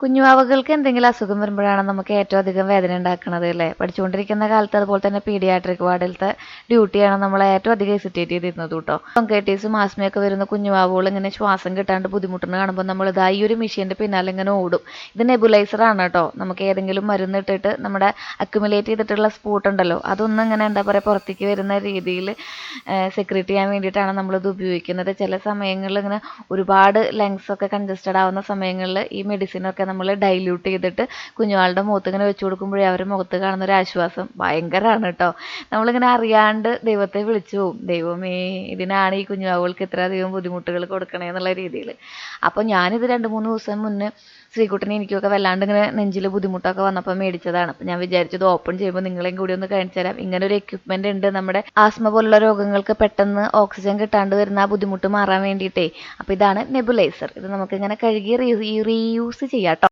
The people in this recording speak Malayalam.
കുഞ്ഞുവാവകൾക്ക് എന്തെങ്കിലും അസുഖം വരുമ്പോഴാണ് നമുക്ക് ഏറ്റവും അധികം വേദന ഉണ്ടാക്കുന്നത് അല്ലേ? പഠിച്ചുകൊണ്ടിരിക്കുന്ന കാലത്ത് അതുപോലെ തന്നെ പീഡിയാട്രിക് വാർഡിലത്തെ ഡ്യൂട്ടിയാണ് നമ്മളെ ഏറ്റവും അധികം ഹെസിറ്റേറ്റ് ചെയ്തിരുന്നത് കേട്ടോ. ബ്രോങ്കൈറ്റിസും ആസ്മയൊക്കെ വരുന്ന കുഞ്ഞുവാവുകൾ ഇങ്ങനെ ശ്വാസം കിട്ടാണ്ട് ബുദ്ധിമുട്ടുന്ന കാണുമ്പോൾ നമ്മൾ ഇതാ ഈ ഒരു മെഷീൻ്റെ പിന്നാലെ ഇങ്ങനെ ഓടും. ഇത് നെബുലൈസർ ആണ് കേട്ടോ. നമുക്ക് ഏതെങ്കിലും മരുന്ന് ഇട്ടിട്ട് നമ്മുടെ അക്യുമുലേറ്റ് ചെയ്തിട്ടുള്ള സ്പൂട്ട് ഉണ്ടല്ലോ, അതൊന്നും ഇങ്ങനെ എന്താ പറയുക പുറത്തേക്ക് വരുന്ന രീതിയിൽ സെക്രീറ്റ് ചെയ്യാൻ വേണ്ടിയിട്ടാണ് നമ്മളിത് ഉപയോഗിക്കുന്നത്. ചില സമയങ്ങളിൽ ഇങ്ങനെ ഒരുപാട് ലങ്സ് ഒക്കെ കൺജസ്റ്റഡ് ആവുന്ന സമയങ്ങളിൽ ഈ മെഡിസിനൊക്കെ നമ്മൾ ഡൈല്യൂട്ട് ചെയ്തിട്ട് കുഞ്ഞുവാളുടെ മുഖത്ത് ഇങ്ങനെ വെച്ച് കൊടുക്കുമ്പോഴേ അവരുടെ മുഖത്ത് കാണുന്ന ഒരു ആശ്വാസം ഭയങ്കരമാണ് കേട്ടോ. നമ്മളിങ്ങനെ അറിയാണ്ട് ദൈവത്തെ വിളിച്ചു പോകും, ദൈവമേ ഇതിനാണ് ഈ കുഞ്ഞുവാവുകൾക്ക് ഇത്രയധികം ബുദ്ധിമുട്ടുകൾ കൊടുക്കണേ എന്നുള്ള രീതിയിൽ. അപ്പോൾ ഞാനിത് 2-3 ദിവസം മുന്നേ ശ്രീകുട്ടനെ എനിക്കൊക്കെ വല്ലാണ്ട് ഇങ്ങനെ നെഞ്ചിൽ ബുദ്ധിമുട്ടൊക്കെ വന്നപ്പോൾ മേടിച്ചതാണ്. അപ്പോൾ ഞാൻ വിചാരിച്ചത് ഓപ്പൺ ചെയ്യുമ്പോൾ നിങ്ങളെയും കൂടി ഒന്ന് കാണിച്ചു തരാം. ഇങ്ങനെ ഒരു എക്യുപ്മെൻ്റ് ഉണ്ട് നമ്മുടെ ആസ്മ പോലുള്ള രോഗങ്ങൾക്ക് പെട്ടെന്ന് ഓക്സിജൻ കിട്ടാണ്ട് വരുന്ന ആ ബുദ്ധിമുട്ട് മാറാൻ വേണ്ടിയിട്ടേ. അപ്പോൾ ഇതാണ് നെബുലൈസർ. ഇത് നമുക്കിങ്ങനെ കഴുകി റീയൂസ് ചെയ്യാം കേട്ടോ.